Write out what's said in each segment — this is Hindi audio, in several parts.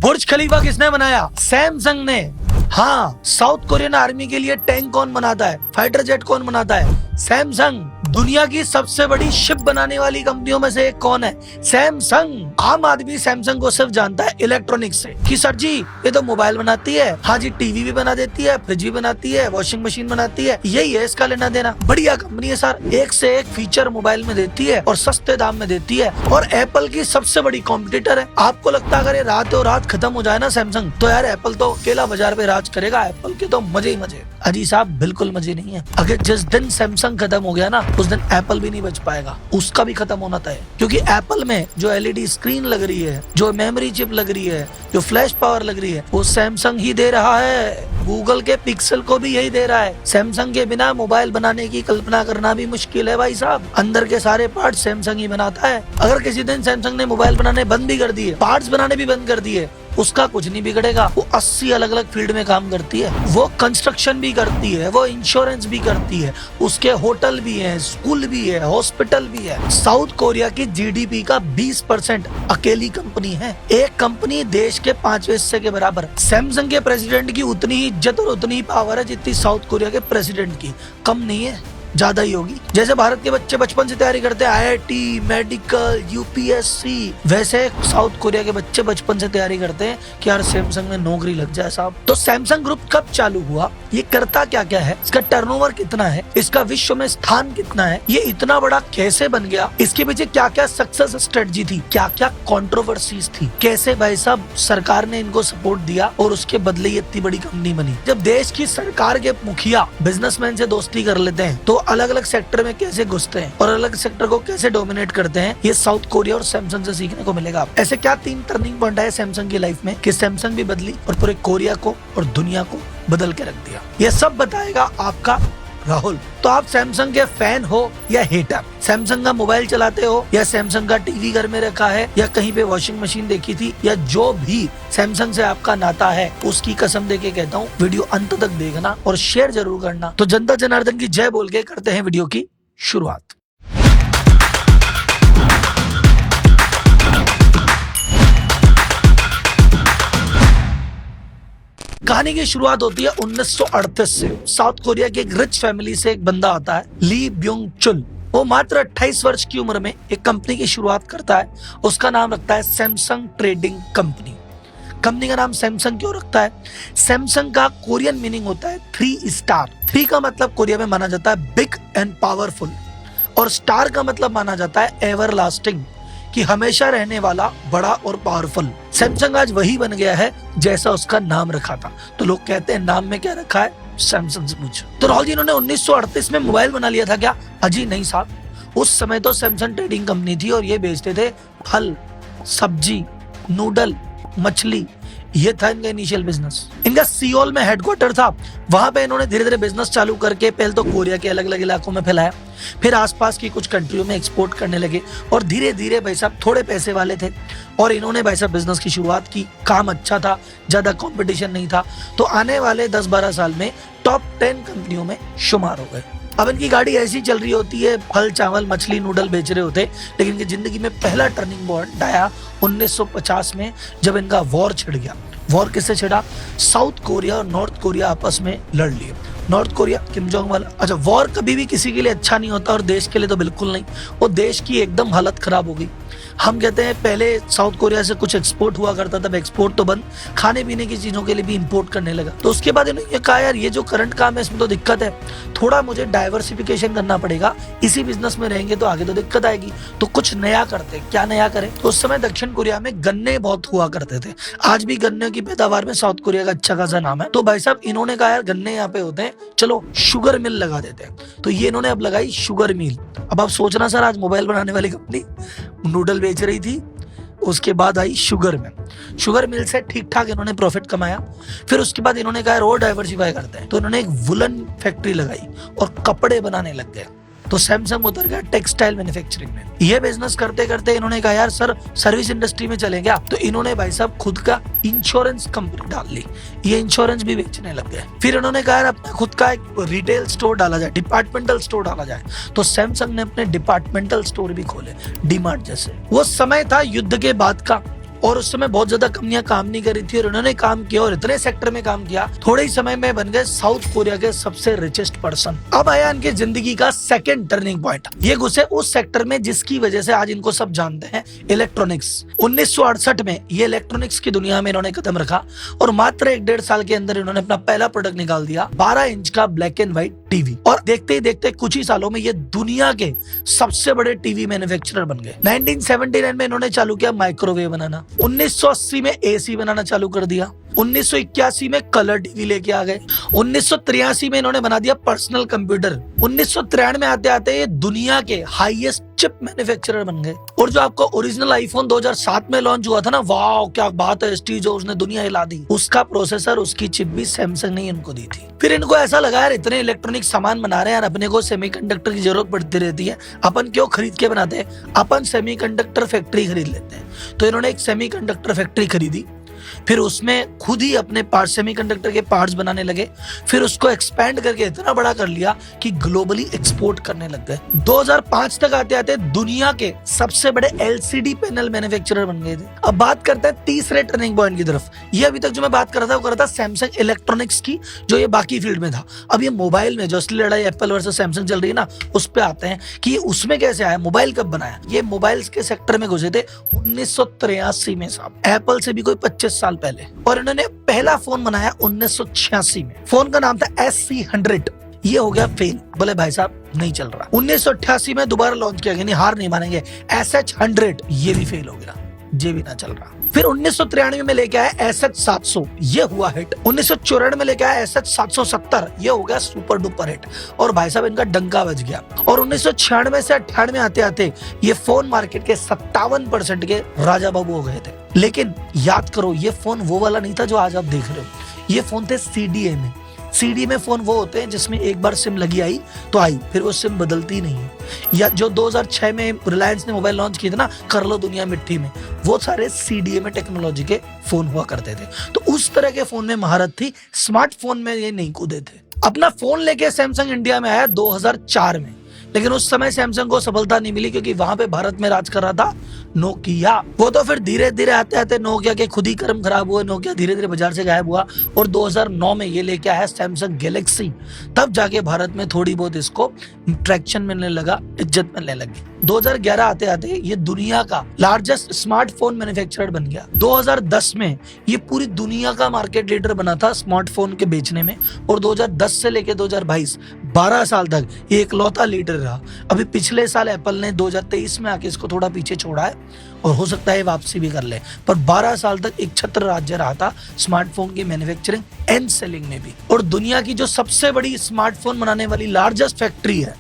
बुर्ज खलीफा किसने बनाया? सैमसंग ने। हाँ, साउथ कोरियन आर्मी के लिए टैंक कौन बनाता है? फाइटर जेट कौन बनाता है? सैमसंग। दुनिया की सबसे बड़ी शिप बनाने वाली कंपनियों में से एक कौन है? सैमसंग। आम आदमी सैमसंग को सिर्फ जानता है इलेक्ट्रॉनिक्स से, कि सर जी ये तो मोबाइल बनाती है। हाँ जी, टीवी भी बना देती है, फ्रिज भी बनाती है, वॉशिंग मशीन बनाती है, यही है इसका लेना देना। बढ़िया कंपनी है सर, एक से एक फीचर मोबाइल में देती है और सस्ते दाम में देती है, और एप्पल की सबसे बड़ी कॉम्पिटिटर है। आपको लगता है अगर ये रातों रात खत्म हो जाए ना सैमसंग, तो यार एप्पल तो अकेला बाजार पे राज करेगा। एप्पल के तो मजे ही मजे। अजी साहब, बिल्कुल मजे नहीं है। अगर जिस दिन सैमसंग खत्म हो गया ना, उस दिन एप्पल भी नहीं बच पाएगा, उसका भी खत्म होना तय है। क्योंकि एप्पल में जो एलईडी स्क्रीन लग रही है, जो मेमोरी चिप लग रही है, जो फ्लैश पावर लग रही है, वो सैमसंग ही दे रहा है। गूगल के पिक्सल को भी यही दे रहा है। सैमसंग के बिना मोबाइल बनाने की कल्पना करना भी मुश्किल है भाई साहब। अंदर के सारे पार्ट सैमसंग ही बनाता है। अगर किसी दिन सैमसंग ने मोबाइल बनाने बंद भी कर दिए, पार्ट्स बनाने भी बंद कर दिए, उसका कुछ नहीं बिगड़ेगा। वो 80 अलग अलग फील्ड में काम करती है। वो कंस्ट्रक्शन भी करती है, वो इंश्योरेंस भी करती है, उसके होटल भी है, स्कूल भी है, हॉस्पिटल भी है। साउथ कोरिया की जीडीपी का 20% अकेली कंपनी है। एक कंपनी देश के 5वें हिस्से के बराबर। सैमसंग के प्रेसिडेंट की उतनी ही इज्जत और उतनी ही पावर है जितनी साउथ कोरिया के प्रेसिडेंट की। कम नहीं है, ज्यादा ही होगी। जैसे भारत के बच्चे बचपन से तैयारी करते हैं आईआईटी, मेडिकल, यूपीएससी, वैसे साउथ कोरिया के बच्चे बचपन से तैयारी करते हैं कि यार सैमसंग में नौकरी लग जाए साहब। तो सैमसंग ग्रुप कब चालू हुआ, ये करता क्या क्या है, इसका टर्नओवर कितना है, इसका विश्व में स्थान कितना है, ये इतना बड़ा कैसे बन गया, इसके पीछे क्या क्या सक्सेस स्ट्रेटजी थी, क्या क्या कंट्रोवर्सीज थी, कैसे भाई साहब सरकार ने इनको सपोर्ट दिया और उसके बदले ये इतनी बड़ी कंपनी बनी। जब देश की सरकार के मुखिया बिजनेसमैन से दोस्ती कर लेते हैं तो अलग अलग सेक्टर में कैसे घुसते हैं और अलग सेक्टर को कैसे डोमिनेट करते हैं, ये साउथ कोरिया और सैमसंग से सीखने को मिलेगा। ऐसे क्या 3 टर्निंग पॉइंट है सैमसंग की लाइफ में कि सैमसंग भी बदली और पूरे कोरिया को और दुनिया को बदल के रख दिया। ये सब बताएगा आपका राहुल। तो आप सैमसंग के फैन हो या हेटर, सैमसंग का मोबाइल चलाते हो या सैमसंग का टीवी घर में रखा है या कहीं पे वॉशिंग मशीन देखी थी, या जो भी सैमसंग से आपका नाता है, उसकी कसम देके कहता हूँ वीडियो अंत तक देखना और शेयर जरूर करना। तो जनता जनार्दन की जय बोल के करते हैं वीडियो की शुरुआत। कहानी की शुरुआत होती है 1938 से। साउथ कोरिया की एक रिच फैमिली से एक बंदा आता है, ली ब्योंग चुल। वो मात्र 28 वर्ष की उम्र में एक कंपनी की शुरुआत करता है। उसका नाम रखता है सैमसंग ट्रेडिंग कंपनी। कंपनी का नाम सैमसंग क्यों रखता है? सैमसंग का कोरियन मीनिंग होता है 3 स्टार। 3 का मतलब कोरिया में माना जाता है बिग एंड पावरफुल, और स्टार का मतलब माना जाता है एवरलास्टिंग, कि हमेशा रहने वाला, बड़ा और पावरफुल। सैमसंग आज वही बन गया है जैसा उसका नाम रखा था। तो लोग कहते हैं नाम में क्या रखा है, सैमसंग से पूछो। तो राहुल जी, इन्होंने 1938 में मोबाइल बना लिया था क्या? अजी नहीं साहब, उस समय तो सैमसंग ट्रेडिंग कंपनी थी और ये बेचते थे फल, सब्जी, नूडल, मछली। ये था इनका इनिशियल बिजनेस। इनका सियोल में हेडक्वार्टर था। वहां पे इन्होंने धीरे धीरे बिजनेस चालू करके पहले तो कोरिया के अलग अलग इलाकों में फैलाया, फिर आसपास की कुछ कंट्रियों में एक्सपोर्ट करने लगे, और धीरे धीरे भाई साहब थोड़े पैसे वाले थे और इन्होंने भाई साहब बिजनेस की शुरुआत की। काम अच्छा था, ज्यादा कंपटीशन नहीं था, तो आने वाले 10-12 साल में टॉप 10 कंपनियों में शुमार हो गए। अब इनकी गाड़ी ऐसी चल रही होती है, फल, चावल, मछली, नूडल बेच रहे होते, लेकिन इनकी जिंदगी में पहला टर्निंग पॉइंट आया 1950 में, जब इनका वॉर छिड़ गया। वॉर किससे छिड़ा? साउथ कोरिया और नॉर्थ कोरिया आपस में लड़ लिए। नॉर्थ कोरिया किम जोंग वाला। अच्छा, वॉर कभी भी किसी के लिए अच्छा नहीं होता और देश के लिए तो बिल्कुल नहीं। वो देश की एकदम हालत खराब हो गई। हम कहते हैं पहले साउथ कोरिया से कुछ एक्सपोर्ट हुआ करता था, एक्सपोर्ट तो बंद, खाने पीने की चीजों के लिए भी इंपोर्ट करने लगा। तो उसके बाद इन्होंने ये कहा यार ये जो करंट काम है इसमें तो दिक्कत है, थोड़ा मुझे डाइवर्सिफिकेशन करना पड़ेगा, इसी बिजनेस में रहेंगे तो आगे तो दिक्कत आएगी, तो कुछ नया करते। क्या नया करें? तो उस समय दक्षिण कोरिया में गन्ने बहुत हुआ करते थे। आज भी गन्ने की पैदावार में साउथ कोरिया का अच्छा खासा नाम है। तो भाई साहब इन्होंने कहा यार गन्ने यहाँ पे होते हैं, चलो शुगर मिल लगा देते हैं। तो ये इन्होंने अब लगाई शुगर मिल। अब आप सोचना सर, आज मोबाइल बनाने वाली कंपनी नूडल बेच रही थी, उसके बाद आई शुगर मिल। शुगर मिल से ठीक ठाक इन्होंने प्रॉफिट कमाया। फिर उसके बाद इन्होंने कहा और डाइवर्सिफाई करते हैं, तो इन्होंने एक वुलन फैक्ट्री लगाई और कपड़े बनाने लग गए। तो सैमसंग उतर गया टेक्सटाइल मैन्युफैक्चरिंग में। ये बिजनेस करते करते इन्होंने कहा यार सर सर्विस इंडस्ट्री में चले क्या? तो इन्होंने भाई साहब खुद का इंश्योरेंस कंपनी डाल ली। ये इंश्योरेंस भी बेचने लग गए। फिर इन्होंने कहा यार अपना खुद का एक रिटेल स्टोर डाला जाए, डिपार्टमेंटल स्टोर डाला जाए। तो सैमसंग ने अपने डिपार्टमेंटल स्टोर भी खोले, डीमार्ट जैसे। वो समय था युद्ध के बाद का, और उस समय बहुत ज्यादा कंपनियां काम नहीं कर रही थी और उन्होंने काम किया और इतने सेक्टर में काम किया, थोड़े ही समय में बन गए साउथ कोरिया के सबसे रिचेस्ट पर्सन। अब आया इनकी जिंदगी का सेकंड टर्निंग पॉइंट। ये घुसे उस सेक्टर में जिसकी वजह से आज इनको सब जानते हैं, इलेक्ट्रॉनिक्स। 1968 में ये इलेक्ट्रॉनिक्स की दुनिया में इन्होंने कदम रखा और मात्र 1-1.5 साल के अंदर इन्होंने अपना पहला प्रोडक्ट निकाल दिया, 12 इंच का ब्लैक एंड व्हाइट टीवी। और देखते ही देखते कुछ ही सालों में ये दुनिया के सबसे बड़े टीवी मैन्युफैक्चरर बन गए। 1979 में इन्होंने चालू किया माइक्रोवेव बनाना, 1980 में एसी बनाना चालू कर दिया, 1981 में कलर टीवी लेके आ गए, 1983 में इन्होंने बना दिया पर्सनल कंप्यूटर, 1993 में आते आते ये दुनिया के हाईएस्ट चिप मैन्युफैक्चरर बन गए। और जो आपको ओरिजिनल आईफोन 2007 में लॉन्च हुआ था ना, वाह क्या बात है, स्टीव जॉब्स ने दुनिया हिला दी, उसका प्रोसेसर उसकी चिप भी सैमसंग ने इनको दी थी। फिर इनको ऐसा लगा यार इतने इलेक्ट्रॉनिक सामान बना रहे हैं, अपने को सेमीकंडक्टर की जरूरत पड़ती रहती है, अपन क्यों खरीद के बनाते हैं, अपन सेमीकंडक्टर फैक्ट्री खरीद लेते हैं। तो इन्होंने एक सेमीकंडक्टर फैक्ट्री खरीदी, फिर उसमें खुद ही अपने पार्ट सेमीकंडक्टर के पार्ट्स बनाने लगे, फिर उसको एक्सपैंड करके इतना बड़ा कर लिया कि ग्लोबली एक्सपोर्ट करने लग गए। 2005 तक आते आते दुनिया के सबसे बड़े एलसीडी पैनल मैन्युफैक्चरर बन गए थे। अब बात करते हैं तीसरे टर्निंग पॉइंट की तरफ। ये अभी तक जो मैं बात कर रहा था वो कर रहा था सैमसंग इलेक्ट्रॉनिक्स की, जो ये बाकी फील्ड में था। अब ये मोबाइल में जो असली लड़ाई एप्पल वर्सेस सैमसंग चल रही है ना, उस पे आते हैं कि ये उसमें कैसे आया, मोबाइल कब बनाया। ये मोबाइल्स के सेक्टर में घुसे थे 1983 में साहब, एप्पल से भी कोई 25 साल पहले। और इन्होंने पहला फोन बनाया 1986 में, फोन का नाम था SC100। ये हो गया फेल, बोले भाई साहब नहीं चल रहा। 1988 में दोबारा लॉन्च किया गया, नहीं हार नहीं मानेंगे, SH100, ये भी फेल हो गया, ये भी ना चल रहा। फिर 1993 में लेके आया SH700, ये हुआ हिट। 1994 में लेके आया SH770, ये हो गया सुपर डुपर हिट और भाई साहब इनका डंका बज गया। और 1996 से 98 आते आते ये फोन मार्केट के 57% के राजा बाबू हो गए थे। लेकिन याद करो, ये फोन वो वाला नहीं था जो आज आप देख रहे हो, ये फोन थे CDA में। CD में फोन वो होते हैं जिसमें एक बार सिम लगी आई तो आई, फिर वो सिम बदलती नहीं है। या जो 2006 में रिलायंस ने मोबाइल लॉन्च किया था ना, कर लो दुनिया मिट्टी में, वो सारे CDA में टेक्नोलॉजी के फोन हुआ करते थे। तो उस तरह के फोन में महारत थी, स्मार्टफोन में ये नहीं कूदे थे। अपना फोन लेके सैमसंग इंडिया में आया 2004 में, लेकिन उस समय सैमसंग को सफलता नहीं मिली क्योंकि वहां पे भारत में राज कर रहा था नोकिया। वो तो फिर धीरे धीरे आते आते नोकिया के खुद ही कर्म खराब हुए, नोकिया धीरे धीरे बाजार से गायब हुआ और 2009 में ये लेके आया सैमसंग गैलेक्सी। तब जाके भारत में थोड़ी बहुत इसको ट्रैक्शन मिलने लगा, इज्जत मिलने लगी। 2011 आते आते ये दुनिया का लार्जेस्ट स्मार्टफोन मैन्युफैक्चरर बन गया। 2010 में ये पूरी दुनिया का मार्केट लीडर बना था स्मार्टफोन के बेचने में और 2010 से लेके 2022 12 साल तक ये इकलौता लीडर रहा। अभी पिछले साल एप्पल ने 2023 में आके इसको थोड़ा पीछे छोड़ा है और हो सकता है वापसी भी कर ले, पर 12 साल तक एक छत्र राज्य रहा था स्मार्टफोन की मैन्युफैक्चरिंग एंड सेलिंग में भी। और दुनिया की जो सबसे बड़ी स्मार्टफोन बनाने वाली लार्जेस्ट फैक्ट्री है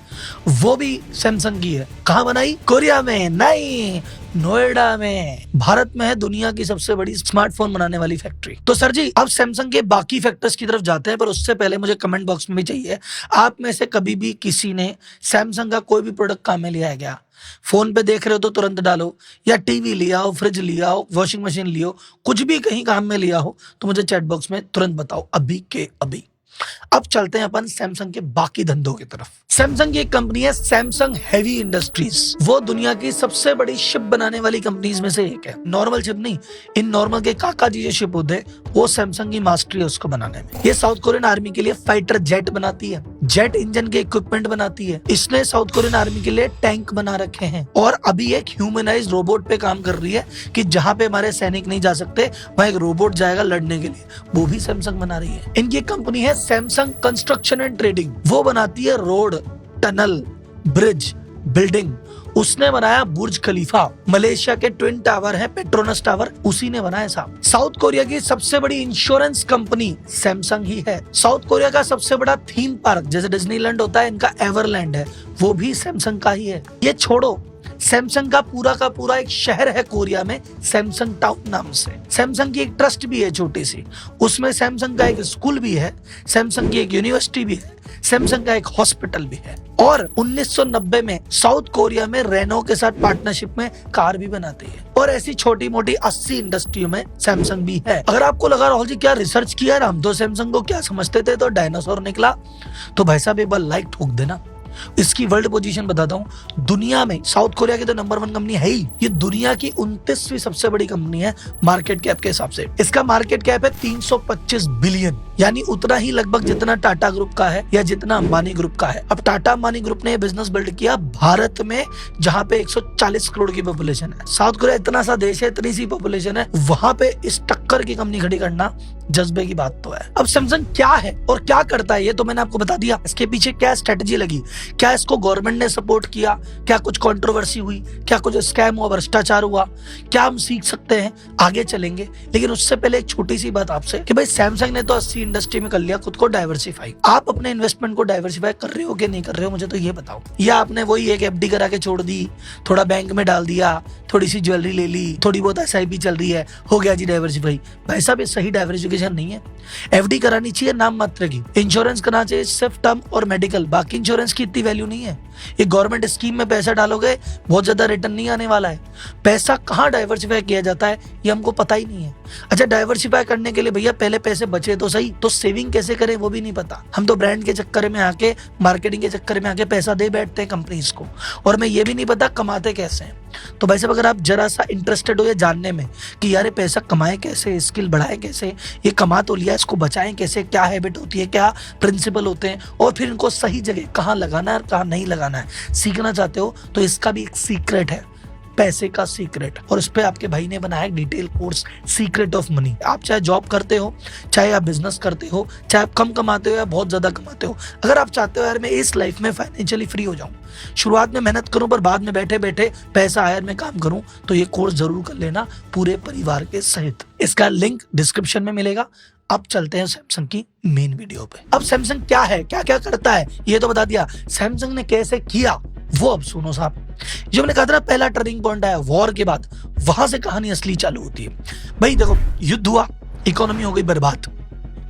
वो भी सैमसंग की है। कहाँ बनाई? कोरिया में नहीं, नोएडा में। भारत में है दुनिया की सबसे बड़ी स्मार्टफोन बनाने वाली फैक्ट्री। तो सर जी अब सैमसंग के बाकी फैक्टर्स की तरफ जाते हैं, पर उससे पहले मुझे कमेंट बॉक्स में भी चाहिए, आप में से कभी भी किसी ने सैमसंग का कोई भी प्रोडक्ट काम में लिया है क्या? फोन पे देख रहे हो तो तुरंत डालो, या टीवी लिया हो, फ्रिज लिया हो, वॉशिंग मशीन लिया हो, कुछ भी कहीं काम में लिया हो तो मुझे चैट बॉक्स में तुरंत बताओ, अभी के अभी। अब चलते हैं अपन सैमसंग के बाकी धंधों की तरफ। सैमसंग की एक कंपनी है सैमसंग हेवी इंडस्ट्रीज। वो दुनिया की सबसे बड़ी शिप बनाने वाली कंपनीज में से एक है। नॉर्मल शिप नहीं, इन नॉर्मल के काका जी जो शिप होते हैं वो सैमसंग की मास्टरी है उसको बनाने में। ये साउथ कोरियन आर्मी के लिए फाइटर जेट बनाती है, जेट इंजन के इक्विपमेंट बनाती है। इसने साउथ कोरियन आर्मी के लिए टैंक बना रखे हैं और अभी एक ह्यूमनाइज्ड रोबोट पे काम कर रही है कि जहां पे हमारे सैनिक नहीं जा सकते वहां एक रोबोट जाएगा लड़ने के लिए, वो भी सैमसंग बना रही है। इनकी कंपनी है सैमसंग कंस्ट्रक्शन एंड ट्रेडिंग। वो बनाती है रोड, टनल, ब्रिज, बिल्डिंग। उसने बनाया बुर्ज खलीफा। मलेशिया के ट्विन टावर है पेट्रोनस टावर, उसी ने बनाया साहब। साउथ कोरिया की सबसे बड़ी इंश्योरेंस कंपनी सैमसंग ही है। साउथ कोरिया का सबसे बड़ा थीम पार्क जैसे डिज्नीलैंड होता है, इनका एवरलैंड है, वो भी सैमसंग का ही है। ये छोड़ो, सैमसंग का पूरा एक शहर है कोरिया में सैमसंग टाउन नाम से। सैमसंग की एक ट्रस्ट भी है छोटी सी, उसमें सैमसंग का एक स्कूल भी है, सैमसंग की एक यूनिवर्सिटी भी है, सैमसंग का एक हॉस्पिटल भी है। और 1990 में साउथ कोरिया में रेनो के साथ पार्टनरशिप में कार भी बनाती है। और ऐसी छोटी मोटी 80 इंडस्ट्रियों में सैमसंग भी है। अगर आपको लगा राहुल जी क्या रिसर्च किया, हम तो सैमसंग को क्या समझते थे तो डायनासोर निकला, तो भाई साहब एक बार लाइक ठोक देना, इसकी वर्ल्ड पोजीशन बताता हूँ, दुनिया में साउथ कोरिया की तो नंबर 1 कंपनी है ही, ये दुनिया की 29वीं सबसे बड़ी कंपनी है मार्केट कैप के हिसाब से। इसका मार्केट कैप है 325 बिलियन, यानी उतना ही लगभग जितना टाटा ग्रुप का है या जितना अंबानी ग्रुप का है। अब टाटा अंबानी ग्रुप ने बिजनेस बिल्ड किया भारत में, जहां पे 140 करोड़ की पॉपुलेशन है। साउथ कोरिया इतना सा देश है, इतनी सी पॉपुलेशन है, वहां पे इस टक्कर की कंपनी खड़ी करना जज्बे की बात तो है। अब सैमसंग क्या है और क्या करता है ये तो मैंने आपको बता दिया। इसके पीछे क्या स्ट्रेटजी लगी, क्या इसको गवर्नमेंट ने सपोर्ट किया, क्या कुछ कंट्रोवर्सी हुई, क्या कुछ स्कैम और भ्रष्टाचार हुआ, क्या हम सीख सकते हैं, आगे चलेंगे। लेकिन उससे पहले एक छोटी सी बात आपसे कि भाई सैमसंग ने तो 80 इंडस्ट्री में कर लिया खुद को डाइवर्सिफाई। आप अपने इन्वेस्टमेंट को डाइवर्सिफाई कर रहे हो कि नहीं कर रहे हो, मुझे तो ये बताओ। या आपने वही एक एफडी करा के छोड़ दी, थोड़ा बैंक में डाल दिया, थोड़ी सी ज्वेलरी ले ली, थोड़ी बहुत एसआईपी चल रही है, हो गया जी डाइवर्सिफाई। भाई साहब ये सही डाइवर्सिफिकेशन नहीं है। एफडी करानी चाहिए नाम मात्र की, इंश्योरेंस करना चाहिए सिर्फ टर्म और मेडिकल, बाकी इंश्योरेंस की इतनी वैल्यू नहीं है। ये गवर्नमेंट स्कीम में पैसा डालोगे बहुत ज्यादा रिटर्न नहीं आने वाला है। पैसा कहाँ डाइवर्सिफाई किया जाता है ये हमको पता ही नहीं है। अच्छा, डाइवर्सिफाई करने के लिए भैया पहले पैसे बचे तो सही, तो सेविंग कैसे करें वो भी नहीं पता। हम तो ब्रांड के चक्कर में आके, मार्केटिंग के चक्कर में आके पैसा दे बैठते हैं कंपनीज को, और मैं ये भी नहीं पता कमाते कैसे हैं। तो भाई साहब अगर आप जरा सा इंटरेस्टेड हो ये जानने में कि यार ये पैसा कमाए कैसे, स्किल बढ़ाए कैसे, ये कमा तो लिया इसको बचाएं कैसे, क्या हैबिट होती है, क्या प्रिंसिपल होते हैं, और फिर इनको सही जगह कहाँ लगाना है और कहाँ नहीं लगाना है, सीखना चाहते हो तो इसका भी एक सीक्रेट है, पैसे का सीक्रेट। और इस पे आपके भाई ने बनाया detail course secret of money. आप चाहे जॉब करते हो, चाहे आप बिजनेस करते हो, चाहे आप कम कमाते हो या बहुत ज्यादा कमाते हो, अगर आप चाहते हो यार मैं इस लाइफ में फाइनेंशियली फ्री हो जाऊं, शुरुआत में मेहनत करूं पर बाद में बैठे बैठे पैसा आए मैं काम करूं, तो ये कोर्स जरूर कर लेना पूरे परिवार के सहित। इसका लिंक डिस्क्रिप्शन में मिलेगा। अब चलते हैं सैमसंग की मेन वीडियो पे। अब सैमसंग क्या है, क्या क्या करता है ये तो बता दिया, सैमसंग ने कैसे किया वो अब सुनो साहब। जो मैंने कहा था ना पहला टर्निंग पॉइंट आया वॉर के बाद, वहां से कहानी असली चालू होती है। भाई देखो, युद्ध हुआ, इकोनॉमी हो गई बर्बाद,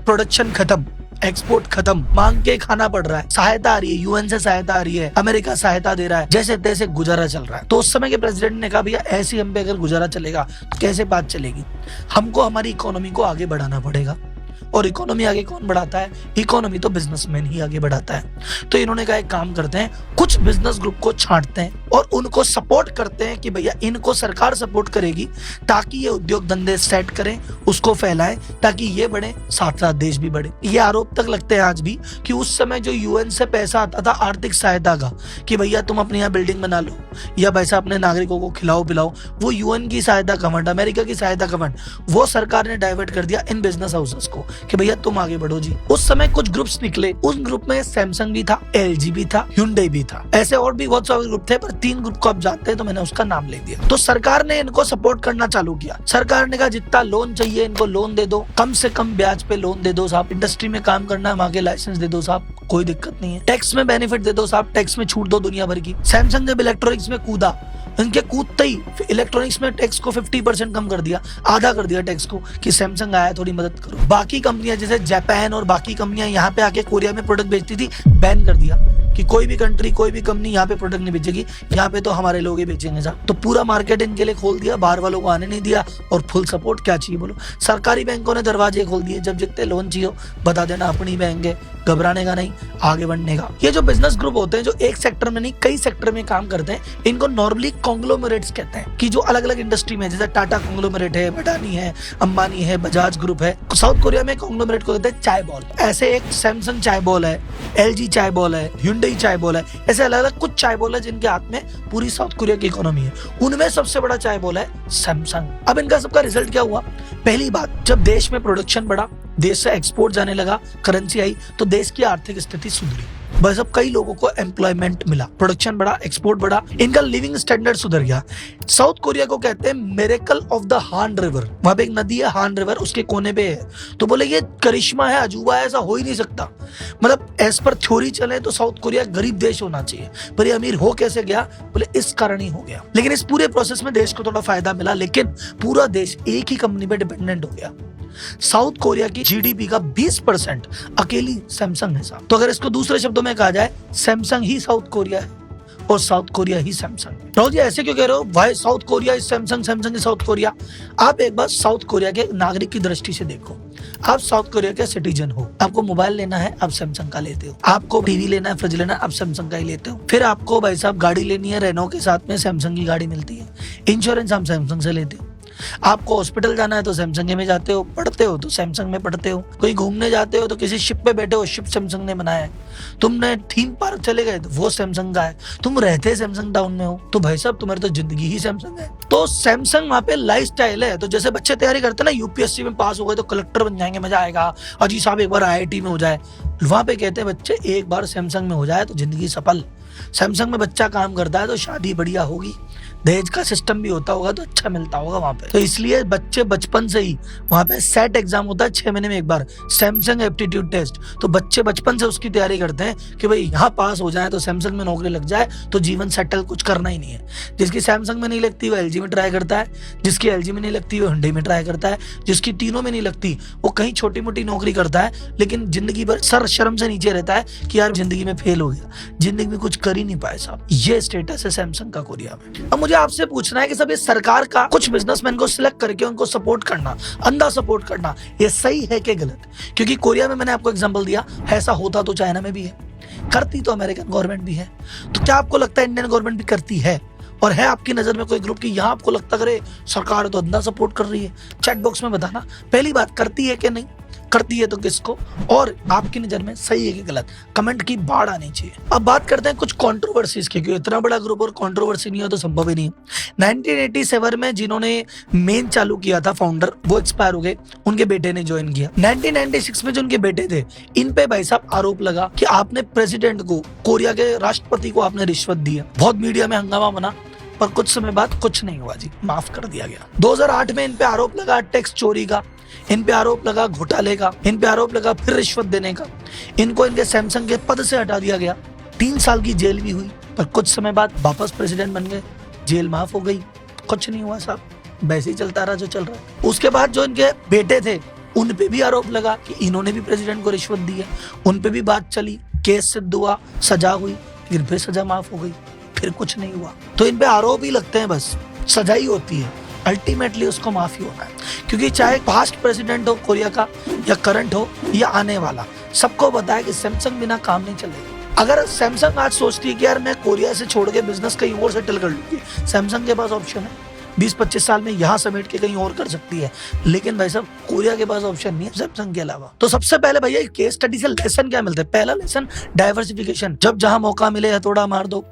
प्रोडक्शन खत्म, एक्सपोर्ट खत्म, मांग के खाना पड़ रहा है, सहायता आ रही है, यूएन से सहायता आ रही है, अमेरिका सहायता दे रहा है, जैसे तैसे गुजारा चल रहा है। तो उस समय के प्रेसिडेंट ने कहा भैया ऐसे हम पे अगर गुजारा चलेगा तो कैसे बात चलेगी, हमको हमारी इकोनॉमी को आगे बढ़ाना पड़ेगा। और इकोनॉमी आगे कौन बढ़ाता है, इकोनॉमी तो बिजनेसमैन ही आगे बढ़ाता है। तो इन्होंने कहा एक काम करते हैं, कुछ बिजनेस ग्रुप को छांटते हैं और उनको सपोर्ट करते हैं कि भैया इनको सरकार सपोर्ट करेगी ताकि ये उद्योग धंधे सेट करें, उसको फैलाएं, ताकि ये बढ़े साथ साथ देश भी बढ़े। ये आरोप तक लगते हैं आज भी कि उस समय जो यूएन से पैसा आता था आर्थिक सहायता का कि भैया तुम अपने यहाँ बिल्डिंग बना लो या पैसा अपने नागरिकों को खिलाओ पिलाओ, वो यूएन की सहायता का फंड, अमेरिका की सहायता का फंड, वो सरकार ने डाइवर्ट कर दिया इन बिजनेस हाउसेस को कि भैया तुम आगे बढ़ो जी। उस समय कुछ ग्रुप्स निकले, उस ग्रुप में सैमसंग भी था, एलजी भी था, Hyundai भी था, ऐसे और भी बहुत सारे ग्रुप थे, पर 3 ग्रुप को आप जानते हैं तो मैंने उसका नाम ले दिया। तो सरकार ने इनको सपोर्ट करना चालू किया। सरकार ने कहा जितना लोन चाहिए इनको लोन दे दो, कम से कम ब्याज पे लोन दे दो साहब, इंडस्ट्री में काम करना है वहां के लाइसेंस दे दो साहब, कोई दिक्कत नहीं है, टैक्स में बेनिफिट दे दो साहब, टैक्स में छूट दो दुनिया भर की। सैमसंग जब इलेक्ट्रॉनिक्स में कूदा, इनके कूदते ही इलेक्ट्रॉनिक्स में टैक्स को 50% कम कर दिया, आधा कर दिया टैक्स को, कि सैमसंग आया थोड़ी मदद करो। बाकी कंपनियां जैसे जापान और बाकी कंपनियां यहाँ पे आके कोरिया में प्रोडक्ट बेचती थी, बैन कर दिया कि कोई भी कंट्री, कोई भी कंपनी यहाँ पे प्रोडक्ट नहीं बेचेगी, यहाँ पे तो हमारे लोग ही बेचेंगे साहब। तो पूरा मार्केट इनके लिए खोल दिया, बाहर वालों को आने नहीं दिया, और फुल सपोर्ट क्या चाहिए बोलो। सरकारी बैंकों ने दरवाजे खोल दिए, जब जितने लोन चाहिए बता देना, अपनी बैंक है, घबराने का नहीं, आगे बढ़ने का। ये जो बिजनेस ग्रुप होते हैं जो एक सेक्टर में नहीं कई सेक्टर में काम करते हैं, इनको नॉर्मली कॉन्ग्लोमरेट्स कहते हैं, कि जो अलग अलग इंडस्ट्री में, जैसे टाटा कॉन्ग्लोमरेट है, अडानी है, अंबानी है, बजाज ग्रुप है। साउथ कोरिया में कॉन्ग्लोमरेट को कहते हैं चाय बॉल। ऐसे एक सैमसंग चाय बॉल है, एलजी चाय बॉल है, Hyundai चाय बॉल है, ऐसे अलग अलग कुछ चाय बॉल है जिनके हाथ में पूरी साउथ कोरिया की इकोनॉमी है। उनमें सबसे बड़ा चाय बॉल है सैमसंग। अब इनका सबका रिजल्ट क्या हुआ, पहली बात, जब देश में प्रोडक्शन बढ़ा, देश से एक्सपोर्ट जाने लगा, करेंसी आई, तो देश की आर्थिक स्थिति सुधरी। बस अब कई लोगों को एम्प्लॉयमेंट मिला, प्रोडक्शन बढ़ा, एक्सपोर्ट बढ़ा, इनका लिविंग स्टैंडर्ड सुधर गया। साउथ कोरिया को कहते हैं मिरेकल ऑफ द हान रिवर। वहां पे एक नदी है हान रिवर, उसके कोने पे है। तो बोले ये करिश्मा है, अजूबा है, ऐसा हो ही नहीं सकता। मतलब एज पर थ्योरी चले तो साउथ कोरिया गरीब देश होना चाहिए, पर ये अमीर हो कैसे गया, बोले इस कारण ही हो गया। लेकिन इस पूरे प्रोसेस में देश को थोड़ा फायदा मिला, लेकिन पूरा देश एक ही कंपनी पे डिपेंडेंट हो गया। साउथ कोरिया की जीडीपी का 20% अकेली सैमसंग है साहब। तो अगर इसको दूसरे शब्दों में कहा जाए, सैमसंग ही साउथ कोरिया है, और साउथ कोरिया ही सैमसंग। राहुल जी ऐसे क्यों कह रहे हो, भाई south Korea is Samsung, Samsung is south Korea. आप एक बार साउथ कोरिया के नागरिक की दृष्टि से देखो। आप साउथ कोरिया के सिटीजन हो, आपको मोबाइल लेना है आप सैमसंग का लेते हो, आपको टीवी लेना है, फ्रिज लेना है, आप सैमसंग का ही लेते हो। फिर आपको भाई साहब गाड़ी लेनी है, रेनो के साथ में सैमसंग की गाड़ी मिलती है। इंश्योरेंस हम सैमसंग से लेते हो। आपको हॉस्पिटल जाना है तो सैमसंग में जाते हो, पढ़ते हो तो सैमसंग में पढ़ते हो, कोई घूमने जाते हो तो किसी शिप पे बैठे हो, शिप सैमसंग ने बनाया है। तुमने थीम पार्क चले गए तो वो सैमसंग का है। तुम रहते सैमसंग टाउन में हो तो भाई साहब तुम्हारी तो जिंदगी ही सैमसंग है। तो सैमसंग वहाँ पे लाइफस्टाइल है। तो जैसे बच्चे तैयारी करते हैं ना, यूपीएससी में पास हो गए तो कलेक्टर बन जाएंगे, मजा आएगा, अजी साहब एक बार आईआईटी में हो जाए, वहां पे कहते हैं बच्चे एक बार सैमसंग में हो जाए तो जिंदगी सफल। सैमसंग में बच्चा काम करता है तो शादी बढ़िया होगी, दहेज का सिस्टम भी होता होगा तो अच्छा मिलता होगा वहां पे। तो इसलिए बच्चे बचपन से ही वहां पे सेट एग्जाम होता है 6 महीने में एक बार, सैमसंग एप्टीट्यूड टेस्ट। तो बच्चे बचपन से उसकी तैयारी करते हैं कि भाई यहाँ पास हो जाए तो सैमसंग में नौकरी लग जाए तो जीवन सेटल, कुछ करना ही नहीं है। जिसकी सैमसंग में नहीं लगती वो एलजी में ट्राई करता है, जिसकी एलजी में नहीं लगती वो हुंडई में ट्राई करता है, जिसकी तीनों में नहीं लगती वो कहीं छोटी मोटी नौकरी करता है, लेकिन जिंदगी भर सर शर्म से नीचे रहता है कि यार जिंदगी में फेल हो गया, जिंदगी में कुछ कर ही नहीं पाए साहब। ये स्टेटस है सैमसंग का कोरिया में। अब मुझे आपसे पूछना है कि सब ये सरकार का कुछ बिजनेसमैन को सिलेक्ट करके उनको सपोर्ट करना, अंधा सपोर्ट करना, ये सही है कि गलत? क्योंकि कोरिया में मैंने आपको एग्जांपल दिया, ऐसा होता तो चाइना में भी है, करती तो अमेरिकन गवर्नमेंट भी है। तो क्या आपको लगता है इंडियन गवर्नमेंट भी करती है? और है आपकी नजर में कोई ग्रुप की यहाँ आपको लगता करे सरकार तो अंधा सपोर्ट कर रही है? चैट बॉक्स में बताना। पहली बात, करती है कि नहीं, करती है तो किसको, और आपकी नजर में सही है कि गलत? कमेंट की बाढ़ आनी चाहिए। अब बात करते हैं कुछ कंट्रोवर्सीज की, क्योंकि इतना बड़ा ग्रुप और कंट्रोवर्सी नहीं हो तो संभव ही नहीं है। 1987 में जिन्होंने मेन चालू किया था फाउंडर, वो एक्सपायर हो गए, उनके बेटे ने ज्वाइन किया। 1996 में जो उनके बेटे थे, इन पे भाई साहब आरोप लगा कि आपने प्रेसिडेंट को, कोरिया के राष्ट्रपति को आपने रिश्वत दी है। बहुत मीडिया में हंगामा बना, पर कुछ समय बाद कुछ नहीं हुआ जी, माफ कर दिया गया। 2008 में इन पे आरोप लगा टैक्स चोरी का, इन पे आरोप लगा घोटाले का, इन पे आरोप लगा फिर रिश्वत देने का। इनको इनके सैमसंग के पद से हटा दिया गया। 3 साल की जेल भी हुई, पर कुछ समय बाद वापस प्रेसिडेंट बन गए, जेल माफ हो गई, कुछ नहीं हुआ साहब, वैसे ही चलता रहा जो चल रहा है। उसके बाद जो इनके बेटे थे, उन पे भी आरोप लगा कि इन्होंने भी प्रेसिडेंट को रिश्वत दी है। उन पे भी बात चली, केस सिद्ध हुआ, सजा हुई, लेकिन फिर सजा माफ हो गई, फिर कुछ नहीं हुआ। तो इन पे आरोप ही लगते हैं, बस सजा ही होती है, अल्टीमेटली उसको माफी होना है। क्योंकि चाहे पास्ट प्रेसिडेंट हो कोरिया का, या करंट हो, या आने वाला, सबको पता है कि सैमसंग बिना काम नहीं चलेगा। अगर सैमसंग आज सोचती है कि यार मैं कोरिया से छोड़ के बिजनेस कहीं और सेटल कर लूंगी, सैमसंग के पास ऑप्शन है, 20-25 साल में यहाँ समेट के कहीं और कर सकती है। लेकिन भाई साहब कोरिया के पास ऑप्शन नहीं है सैमसंग के अलावा। तो सबसे पहले भैया केस स्टडी से लेसन क्या मिलता है? पहला लेसन डाइवर्सिफिकेशन। जब जहां मौका मिले हथौड़ा मार दो।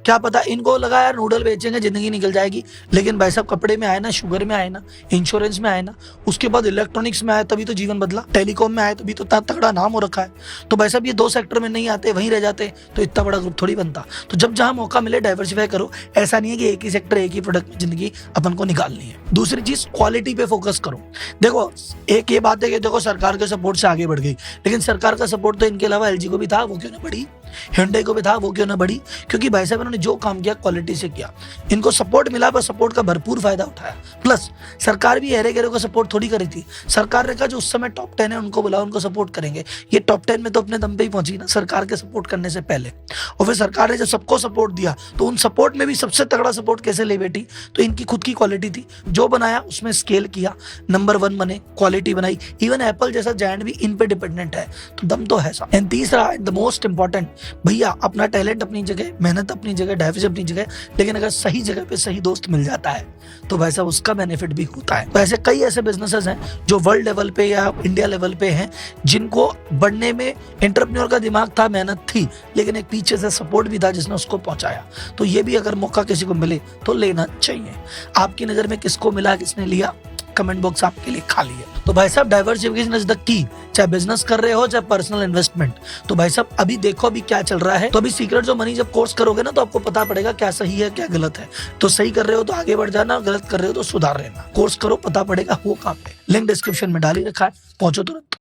क्या पता इनको लगा यार नूडल बेचेंगे जिंदगी निकल जाएगी, लेकिन भाई साहब कपड़े में आए ना, शुगर में आए ना, इंश्योरेंस में आए ना, उसके बाद इलेक्ट्रॉनिक्स में आए तभी तो जीवन बदला, टेलीकॉम में आए तभी तो तगड़ा नाम हो रखा है। तो भाई साहब ये 2 सेक्टर में नहीं आते, वहीं रह जाते, तो इतना बड़ा ग्रुप थोड़ी बनता। तो जब जहां मौका मिले डाइवर्सिफाई करो। ऐसा नहीं है कि एक ही सेक्टर, एक ही प्रोडक्ट में जिंदगी अपन को निकालनी है। दूसरी चीज, क्वालिटी पे फोकस करो। देखो एक ये बात है कि देखो सरकार के सपोर्ट से आगे बढ़ गई, लेकिन सरकार का सपोर्ट तो इनके अलावा एलजी को भी था, वो क्यों ना बढ़ी? hyundai को भी था, वो क्यों ना बढ़ी? क्योंकि भाई साहब इन्होंने जो काम किया क्वालिटी से किया। इनको सपोर्ट मिला, पर सपोर्ट का भरपूर फायदा उठाया। प्लस सरकार भी हेरे गेरे को सपोर्ट थोड़ी करी थी। सरकार ने कहा जो उस समय टॉप 10 है उनको बुलाओ, उनको सपोर्ट करेंगे। ये टॉप 10 में तो अपने दम पे ही पहुंची ना, सरकार के सपोर्ट करने से पहले। और फिर सरकार ने जब सबको सपोर्ट दिया, तो उन सपोर्ट में भी सबसे तगड़ा सपोर्ट कैसे ले बैठी? तो इनकी खुद की क्वालिटी थी, जो बनाया उसमें स्केल किया, नंबर 1 बने, क्वालिटी बनाई। इवन एप्पल जैसा जायंट भी इन पे डिपेंडेंट है, तो दम तो है सा। एंड तीसरा, द मोस्ट इंपॉर्टेंट, भैया अपना टैलेंट अपनी जगह, मेहनत अपनी जगह, डाइवर्सिटी अपनी जगह, लेकिन अगर सही जगह पे सही दोस्त मिल जाता है तो भाई साहब उसका बेनिफिट भी होता है। तो ऐसे कई ऐसे बिजनेसेस हैं जो वर्ल्ड लेवल पे या इंडिया लेवल पे हैं, जिनको बढ़ने में एंटरप्रेन्योर का दिमाग था, मेहनत थी, लेकिन एक पीछे से सपोर्ट भी था जिसने उसको पहुंचाया। तो ये भी अगर मौका किसी को मिले तो लेना चाहिए। आपकी नजर में किसको मिला, किसने लिया? कमेंट बॉक्स आपके लिए खाली है। तो भाई साहब डाइवर्सिफिकेशन इज द की, चाहे बिजनेस कर रहे हो चाहे पर्सनल इन्वेस्टमेंट। तो भाई साहब अभी देखो अभी क्या चल रहा है। तो अभी सीक्रेट जो मनी जब कोर्स करोगे ना, तो आपको पता पड़ेगा क्या सही है क्या गलत है। तो सही कर रहे हो तो आगे बढ़ जाना, गलत कर रहे हो तो सुधार लेना। कोर्स करो, पता पड़ेगा वो कहाँ पे। लिंक डिस्क्रिप्शन में डाल ही रखा है, पहुंचो तुरंत।